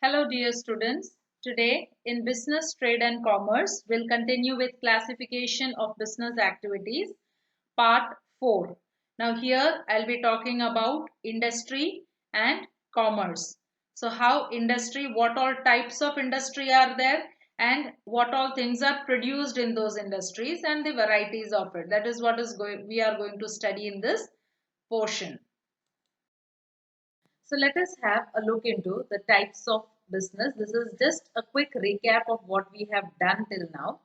Hello dear students. Today in Business, Trade and Commerce, we'll continue with classification of business activities, part 4. Now here I'll be talking about industry and commerce. So how industry, what all types of industry are there and what all things are produced in those industries and the varieties of it. That is what we are going to study in this portion. So let us have a look into the types of business. This is just a quick recap of what we have done till now.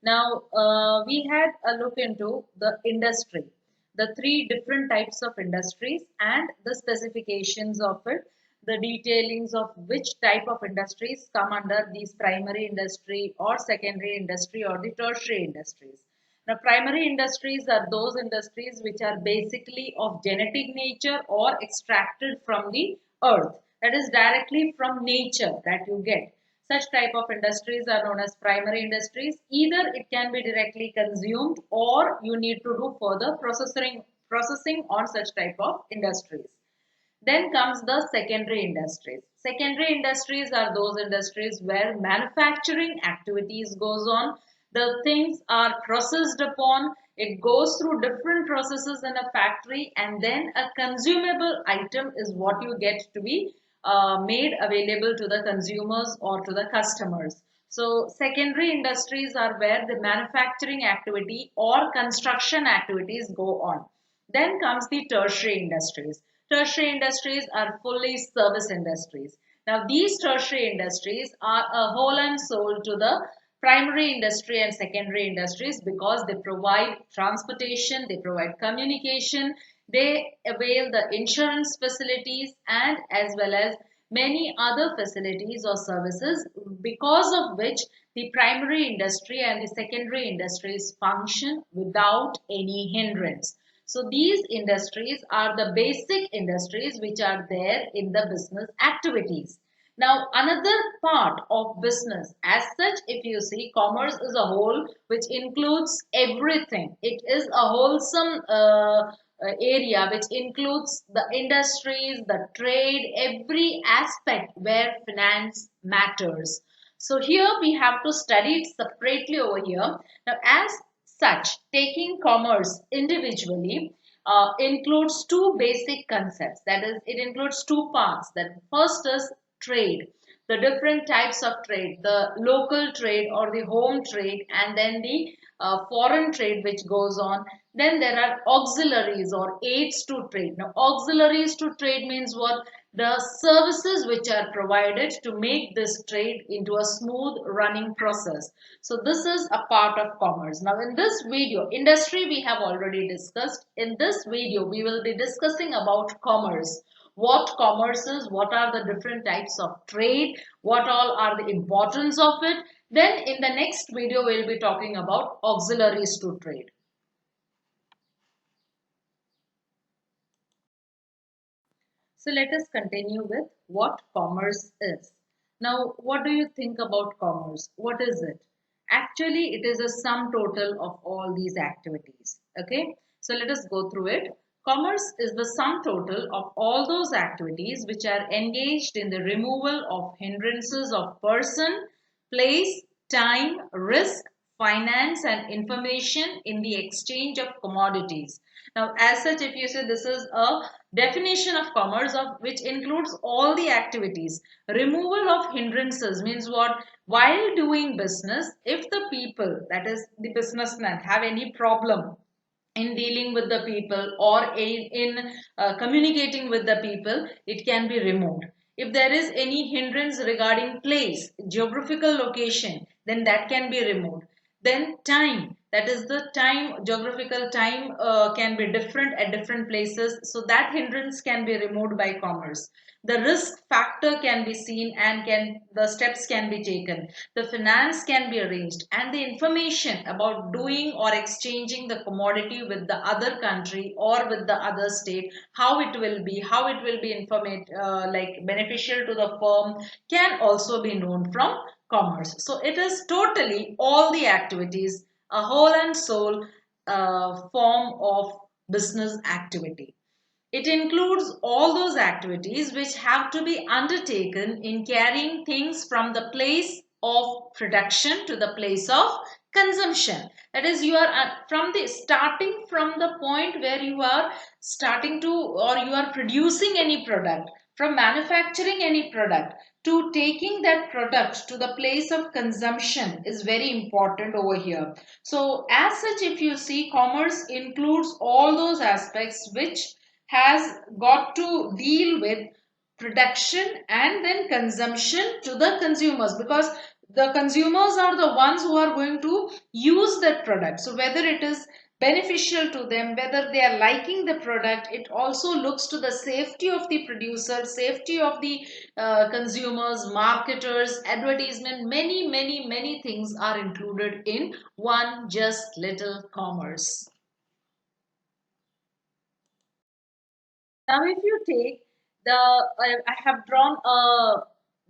Now, we had a look into the industry, the three different types of industries and the specifications of it, the detailings of which type of industries come under these primary industry or secondary industry or the tertiary industries. Now, primary industries are those industries which are basically of genetic nature or extracted from the earth. That is directly from nature that you get. Such type of industries are known as primary industries. Either it can be directly consumed or you need to do further processing on such type of industries. Then comes the secondary industries. Secondary industries are those industries where manufacturing activities goes on. The things are processed upon. It goes through different processes in a factory and then a consumable item is what you get to be made available to the consumers or to the customers. So secondary industries are where the manufacturing activity or construction activities go on. Then comes the tertiary industries. Tertiary industries are fully service industries. Now these tertiary industries are a whole and soul to the primary industry and secondary industries because they provide transportation, they provide communication, they avail the insurance facilities and as well as many other facilities or services because of which the primary industry and the secondary industries function without any hindrance. So these industries are the basic industries which are there in the business activities. Now another part of business as such, if you see, commerce is a whole which includes everything. It is a wholesome area which includes the industries, the trade, every aspect where finance matters. So here we have to study it separately over here. Now as such, taking commerce individually includes two basic concepts. That is, it includes two parts. That first is trade, the different types of trade, the local trade or the home trade, and then the foreign trade which goes on. Then there are auxiliaries or aids to trade. Now, auxiliaries to trade means what? The services which are provided to make this trade into a smooth running process. So this is a part of commerce. Now in this video, industry we have already discussed. In this video, we will be discussing about commerce. What commerce is, what are the different types of trade, what all are the importance of it. Then in the next video, we will be talking about auxiliaries to trade. So let us continue with what commerce is. Now, what do you think about commerce? What is it? Actually, it is a sum total of all these activities. Okay, so let us go through it. Commerce is the sum total of all those activities which are engaged in the removal of hindrances of person, place, time, risk, finance and information in the exchange of commodities. Now, as such, if you say this is a definition of commerce of which includes all the activities. Removal of hindrances means what? While doing business, if the people, that is the businessmen, have any problem in dealing with the people or in communicating with the people, it can be removed. If there is any hindrance regarding place, geographical location, then that can be removed. Then time, that is the time, geographical time can be different at different places. So that hindrance can be removed by commerce. The risk factor can be seen and the steps can be taken. The finance can be arranged and the information about doing or exchanging the commodity with the other country or with the other state, how it will be, like beneficial to the firm, can also be known from commerce. So it is totally all the activities, a whole and soul form of business activity. It includes all those activities which have to be undertaken in carrying things from the place of production to the place of consumption. That is, you are from the starting from the point where you are starting to, or you are producing any product, from manufacturing any product to taking that product to the place of consumption is very important over here. So as such, if you see, commerce includes all those aspects which has got to deal with production and then consumption to the consumers, because the consumers are the ones who are going to use that product. So whether it is beneficial to them, whether they are liking the product, it also looks to the safety of the producer, safety of the consumers, marketers, advertisement. Many things are included in one just little commerce. Now, if you take I have drawn a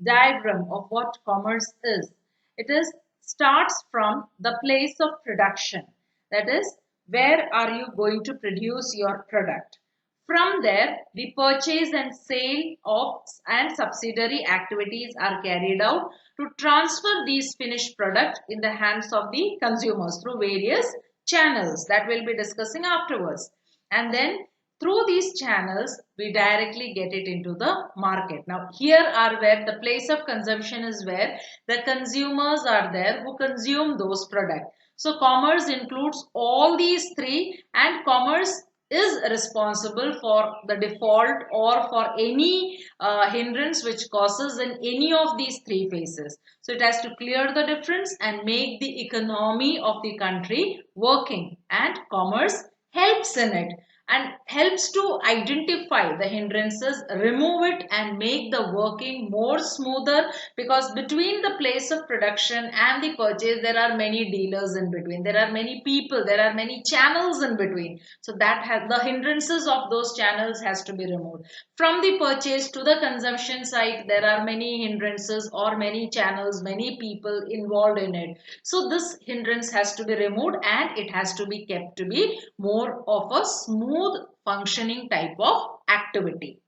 diagram of what commerce is. It is starts from the place of production. That is, where are you going to produce your product? From there, the purchase and sale of and subsidiary activities are carried out to transfer these finished product in the hands of the consumers through various channels that we'll be discussing afterwards. And then through these channels, we directly get it into the market. Now, here are where the place of consumption is, where the consumers are there who consume those products. So, commerce includes all these three, and commerce is responsible for the default or for any hindrance which causes in any of these three phases. So, it has to clear the difference and make the economy of the country working, and commerce helps in it and helps to identify the hindrances, remove it, and make the working more smoother, because between the place of production and the purchase there are many dealers in between, there are many people, there are many channels in between. So that has the hindrances of those channels has to be removed. From the purchase to the consumption side, there are many hindrances or many channels, many people involved in it. So this hindrance has to be removed and it has to be kept to be more of a smooth functioning type of activity.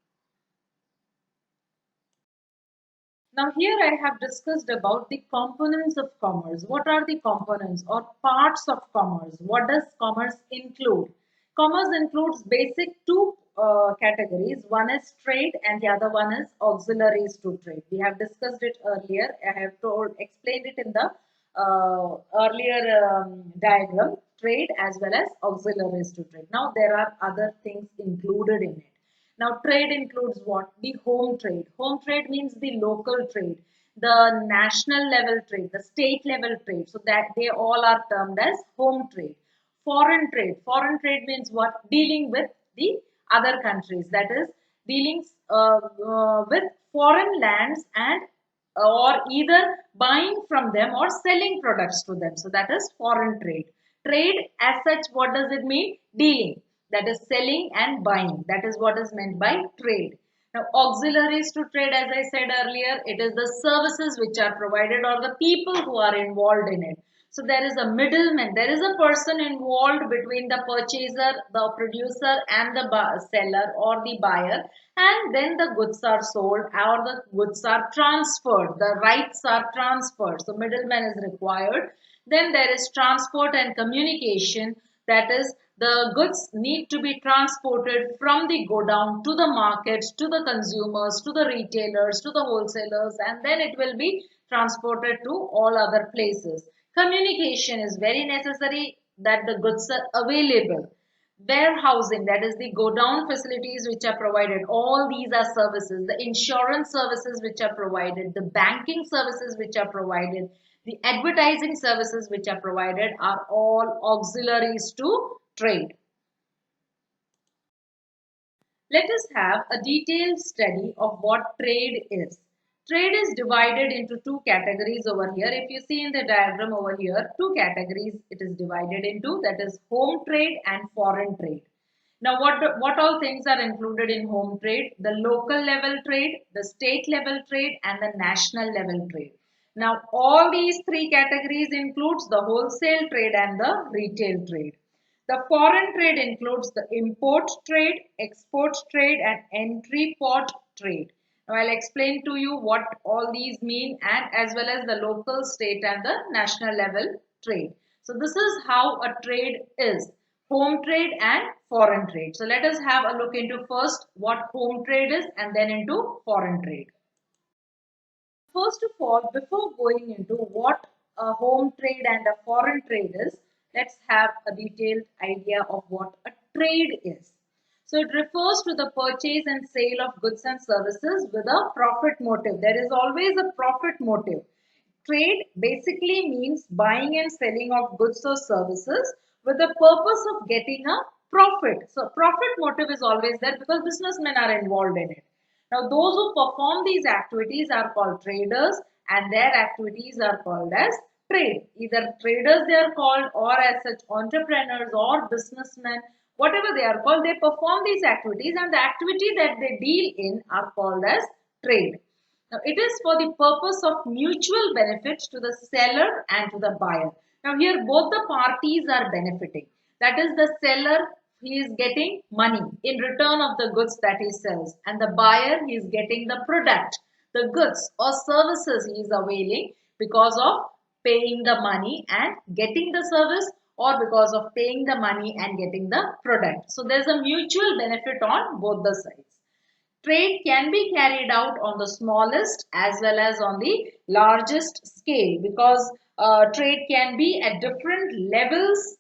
Now here I have discussed about the components of commerce. What are the components or parts of commerce? What does commerce include? Commerce includes basic two categories. One is trade and the other one is auxiliaries to trade. We have discussed it earlier. I have explained it in the earlier diagram, trade as well as auxiliaries to trade. Now there are other things included in it. Now, trade includes what? The home trade. Home trade means the local trade, the national level trade, the state level trade. So that they all are termed as home trade. Foreign trade. Foreign trade means what? Dealing with the other countries. That is, dealing with foreign lands and or either buying from them or selling products to them. So that is foreign trade. Trade as such, what does it mean? Dealing. That is selling and buying. That is what is meant by trade. Now, auxiliaries to trade, as I said earlier, it is the services which are provided or the people who are involved in it. So there is a middleman, there is a person involved between the purchaser, the producer and the seller or the buyer, and then the goods are sold or the goods are transferred, the rights are transferred. So middleman is required. Then there is transport and communication, that is the goods need to be transported from the godown to the markets, to the consumers, to the retailers, to the wholesalers, and then it will be transported to all other places. Communication is very necessary that the goods are available. Warehousing, that is the go down facilities which are provided, all these are services. The insurance services which are provided, the banking services which are provided, the advertising services which are provided are all auxiliaries to trade. Let us have a detailed study of what trade is. Trade is divided into two categories over here. If you see in the diagram over here, two categories it is divided into, that is home trade and foreign trade. Now what all things are included in home trade? The local level trade, the state level trade and the national level trade. Now all these three categories includes the wholesale trade and the retail trade. The foreign trade includes the import trade, export trade, and entry port trade. Now, I'll explain to you what all these mean, and as well as the local, state, and the national level trade. So, this is how a trade is: home trade and foreign trade. So, let us have a look into first what home trade is and then into foreign trade. First of all, before going into what a home trade and a foreign trade is, let's have a detailed idea of what a trade is. So it refers to the purchase and sale of goods and services with a profit motive. There is always a profit motive. Trade basically means buying and selling of goods or services with the purpose of getting a profit. So profit motive is always there because businessmen are involved in it. Now those who perform these activities are called traders, and their activities are called as trade. Either traders they are called, or as such entrepreneurs or businessmen, whatever they are called, they perform these activities, and the activity that they deal in are called as trade. Now, it is for the purpose of mutual benefit to the seller and to the buyer. Now, here both the parties are benefiting. That is, the seller, he is getting money in return of the goods that he sells, and the buyer, he is getting the product, the goods or services he is availing because of paying the money and getting the service, or because of paying the money and getting the product. So, there is a mutual benefit on both the sides. Trade can be carried out on the smallest as well as on the largest scale, because trade can be at different levels.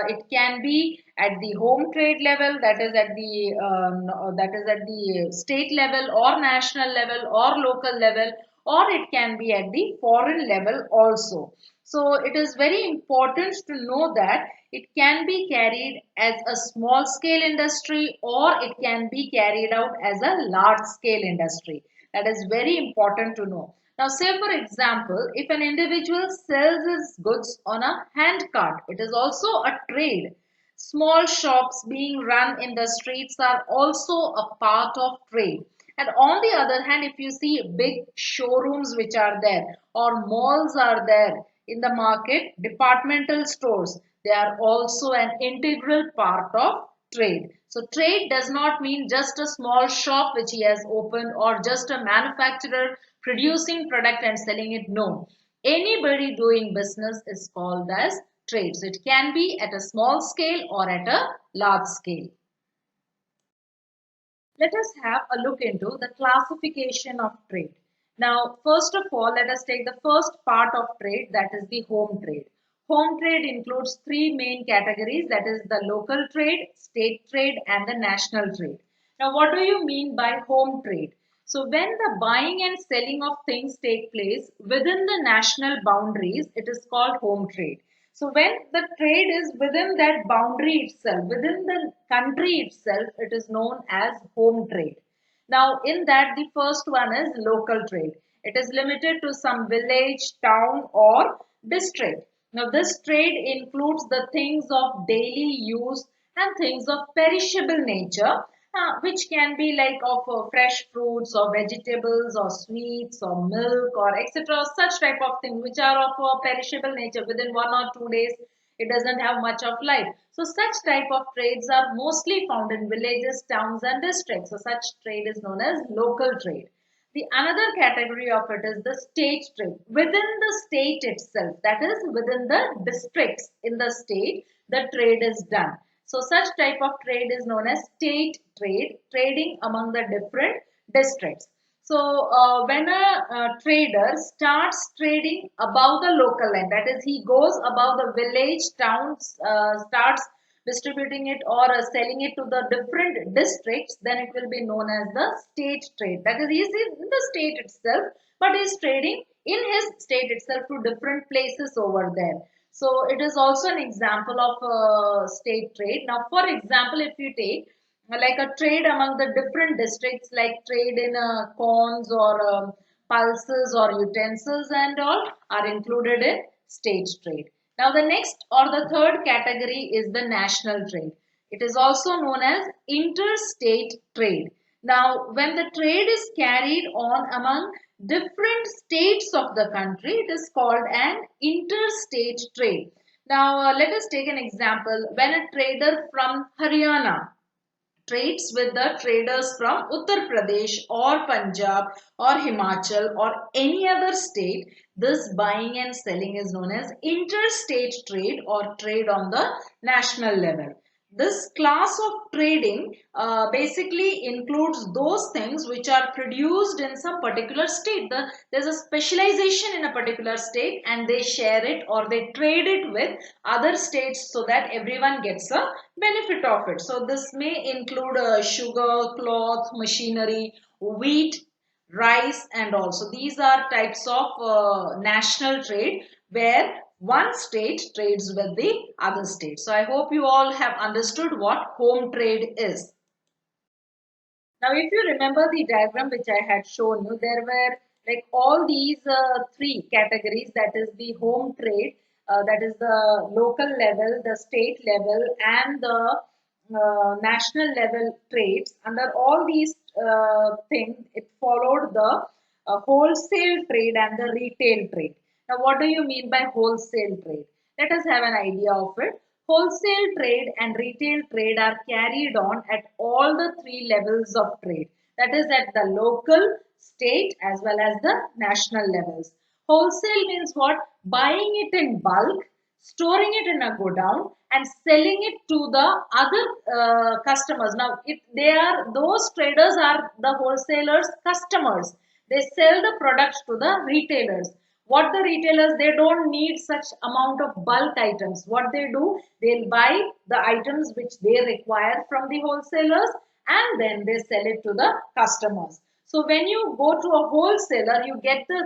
It can be at the home trade level, that is at the state level or national level or local level, or it can be at the foreign level also. So it is very important to know that it can be carried as a small scale industry, or it can be carried out as a large scale industry. That is very important to know. Now, say for example, if an individual sells his goods on a hand cart, it is also a trade. Small shops being run in the streets are also a part of trade. And on the other hand, if you see big showrooms which are there, or malls are there in the market, departmental stores, they are also an integral part of trade. So trade does not mean just a small shop which he has opened, or just a manufacturer producing product and selling it. No. Anybody doing business is called as trade. So it can be at a small scale or at a large scale. Let us have a look into the classification of trade. Now, first of all, let us take the first part of trade, that is the home trade. Home trade includes three main categories, that is the local trade, state trade, and the national trade. Now, what do you mean by home trade? So, when the buying and selling of things take place within the national boundaries, it is called home trade. So when the trade is within that boundary itself, within the country itself, it is known as home trade. Now in that, the first one is local trade. It is limited to some village, town, or district. Now this trade includes the things of daily use and things of perishable nature, which can be like of fresh fruits or vegetables or sweets or milk or etc. Such type of things which are of a perishable nature. Within 1 or 2 days, it doesn't have much of life. So such type of trades are mostly found in villages, towns, and districts. So such trade is known as local trade. The another category of it is the state trade. Within the state itself, that is within the districts in the state, the trade is done. So such type of trade is known as state trade, trading among the different districts. So when a trader starts trading above the local line, that is he goes above the village, towns, starts distributing it or selling it to the different districts, then it will be known as the state trade. That is, he is in the state itself, but he is trading in his state itself to different places over there. So it is also an example of state trade. Now, for example, if you take like a trade among the different districts, like trade in corns or pulses or utensils and all are included in state trade. Now the next or the third category is the national trade. It is also known as interstate trade. Now when the trade is carried on among different states of the country, it is called an interstate trade. Now, let us take an example. When a trader from Haryana trades with the traders from Uttar Pradesh or Punjab or Himachal or any other state, this buying and selling is known as interstate trade or trade on the national level. This class of trading basically includes those things which are produced in some particular state. There's a specialization in a particular state and they share it or they trade it with other states so that everyone gets a benefit of it. So this may include sugar, cloth, machinery, wheat, rice, and also these are types of national trade where one state trades with the other state. So I hope you all have understood what home trade is. Now, if you remember the diagram which I had shown you, there were like all these three categories, that is the home trade, that is the local level, the state level, and the national level trades. Under all these things, it followed the wholesale trade and the retail trade. Now, what do you mean by wholesale trade? Let us have an idea of it. Wholesale trade and retail trade are carried on at all the three levels of trade. That is at the local, state as well as the national levels. Wholesale means what? Buying it in bulk, storing it in a godown and selling it to the other customers. Now, if they are, those traders are the wholesalers' customers. They sell the products to the retailers. What the retailers, they don't need such amount of bulk items. What they do, they'll buy the items which they require from the wholesalers and then they sell it to the customers. So when you go to a wholesaler, you get the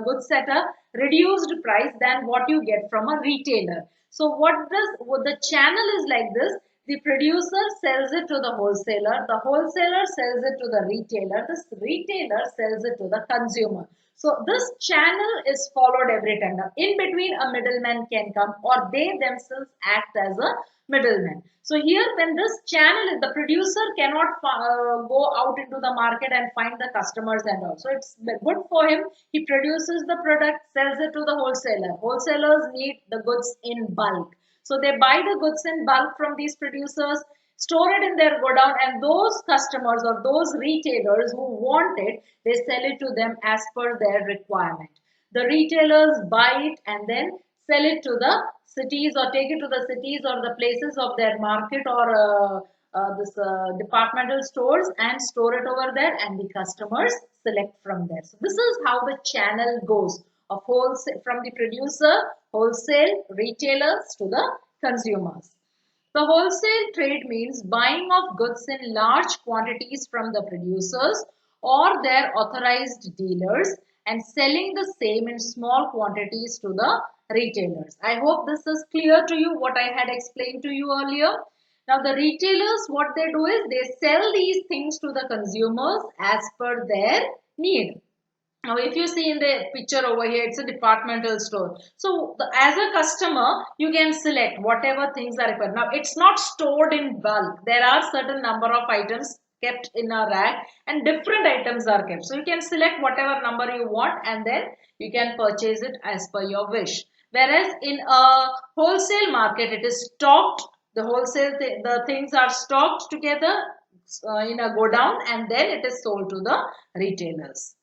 goods at a reduced price than what you get from a retailer. So what the channel is like this: the producer sells it to the wholesaler sells it to the retailer, the retailer sells it to the consumer. So this channel is followed every time. Now, in between a middleman can come or they themselves act as a middleman. So here when this channel is, the producer cannot go out into the market and find the customers and all. So it's good for him. He produces the product, sells it to the wholesaler. Wholesalers need the goods in bulk. So they buy the goods in bulk from these producers, store it in their godown, and those customers or those retailers who want it, they sell it to them as per their requirement. The retailers buy it and then sell it to the cities or take it to the cities or the places of their market or this departmental stores and store it over there, and the customers select from there. So this is how the channel goes of wholesale, from the producer, wholesale, retailers to the consumers. The wholesale trade means buying of goods in large quantities from the producers or their authorized dealers and selling the same in small quantities to the retailers. I hope this is clear to you what I had explained to you earlier. Now the retailers, what they do is they sell these things to the consumers as per their need. Now, if you see in the picture over here, it's a departmental store. So, as a customer, you can select whatever things are required. Now, it's not stored in bulk. There are certain number of items kept in a rack and different items are kept. So, you can select whatever number you want and then you can purchase it as per your wish. Whereas in a wholesale market, it is stocked. The wholesale, the things are stocked together in a godown and then it is sold to the retailers.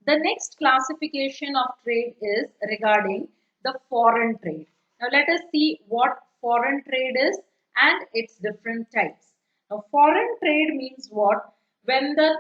The next classification of trade is regarding the foreign trade. Now let us see what foreign trade is and its different types. Now foreign trade means what? When the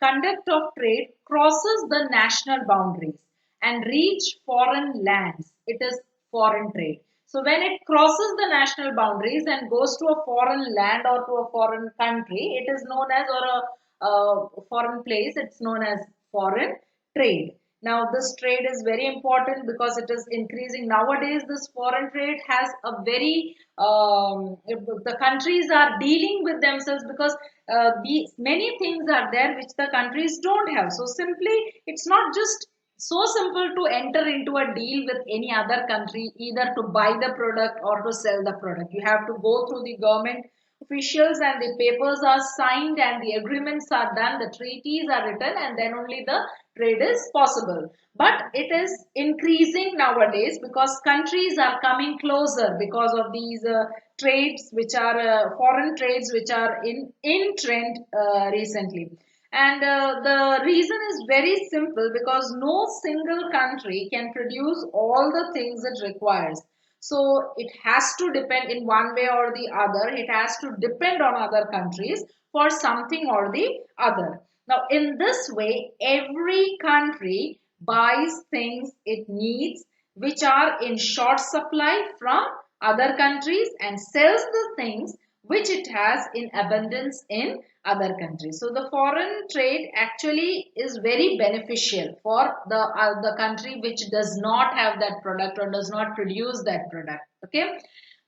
conduct of trade crosses the national boundaries and reach foreign lands, it is foreign trade. So when it crosses the national boundaries and goes to a foreign land or to a foreign country, it is known as, or a foreign place, it's known as foreign trade. Now this trade is very important because it is increasing nowadays. This foreign trade has a very the countries are dealing with themselves because many things are there which the countries don't have. So simply it's not just so simple to enter into a deal with any other country either to buy the product or to sell the product. You have to go through the government officials and the papers are signed and the agreements are done, the treaties are written, and then only the trade is possible. But it is increasing nowadays because countries are coming closer because of these trades which are foreign trades which are in trend recently. And the reason is very simple, because no single country can produce all the things it requires. So it has to depend in one way or the other. It has to depend on other countries for something or the other. Now, in this way, every country buys things it needs which are in short supply from other countries and sells the things which it has in abundance in other countries. So the foreign trade actually is very beneficial for the country which does not have that product or does not produce that product. Okay.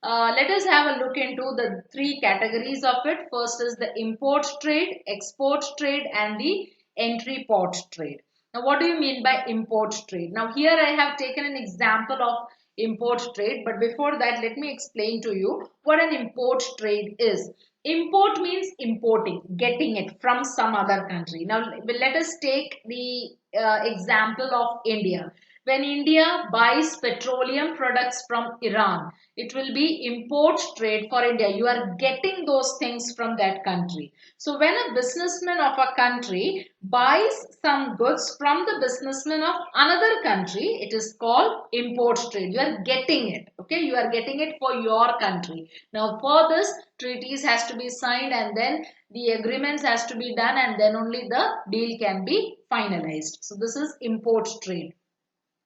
Let us have a look into the three categories of it. First is the import trade, export trade, and the entry port trade. Now, what do you mean by import trade? Now, here I have taken an example of import trade, but before that, let me explain to you what an import trade is. Import means importing, getting it from some other country. Now, let us take the example of India. When India buys petroleum products from Iran, it will be import trade for India. You are getting those things from that country. So when a businessman of a country buys some goods from the businessman of another country, it is called import trade. You are getting it. Okay, you are getting it for your country. Now for this, treaties has to be signed and then the agreements has to be done, and then only the deal can be finalized. So this is import trade.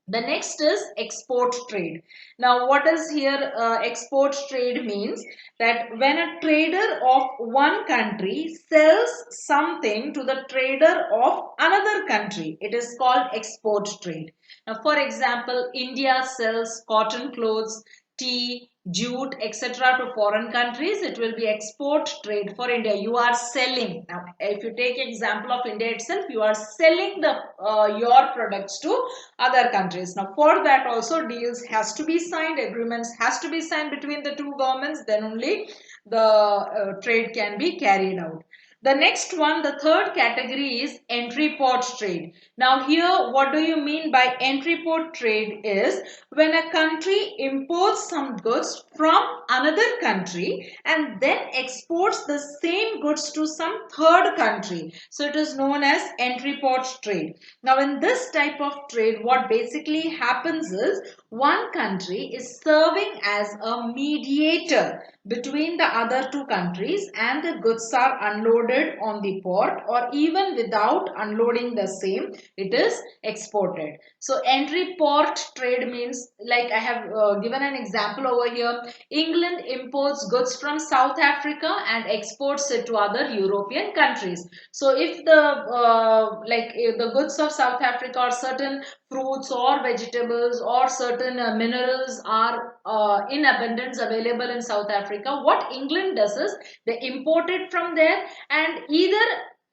The next is export trade. Now, what is here export trade means? That when a trader of one country sells something to the trader of another country, it is called export trade. Now, for example, India sells cotton clothes, tea, jute, etc. to foreign countries. It will be export trade for India. You are selling. Now, if you take example of India itself, you are selling the your products to other countries. Now, for that also deals has to be signed, agreements has to be signed between the two governments. Then only the trade can be carried out. The next one, the third category is entry port trade. Now here, what do you mean by entry port trade is when a country imports some goods from another country and then exports the same goods to some third country. So it is known as entry port trade. Now in this type of trade, what basically happens is one country is serving as a mediator between the other two countries, and the goods are unloaded on the port, or even without unloading the same, it is exported. So entry port trade means, like I have given an example over here, England imports goods from South Africa and exports it to other European countries. So if the goods of South Africa or certain fruits or vegetables or certain minerals are in abundance available in South Africa, what England does is they import it from there and either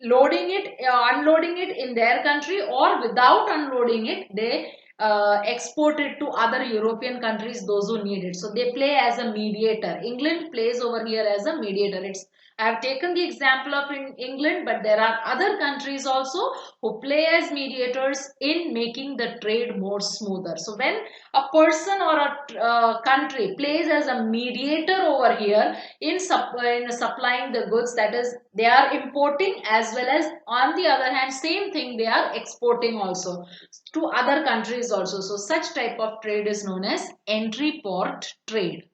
loading it, unloading it in their country, or without unloading it, they export it to other European countries, those who need it. So they play as a mediator. England plays over here as a mediator. I have taken the example of England, but there are other countries also who play as mediators in making the trade more smoother. So when a person or a country plays as a mediator over here in supplying the goods, that is, they are importing as well as on the other hand, same thing, they are exporting also to other countries also. So such type of trade is known as entry port trade.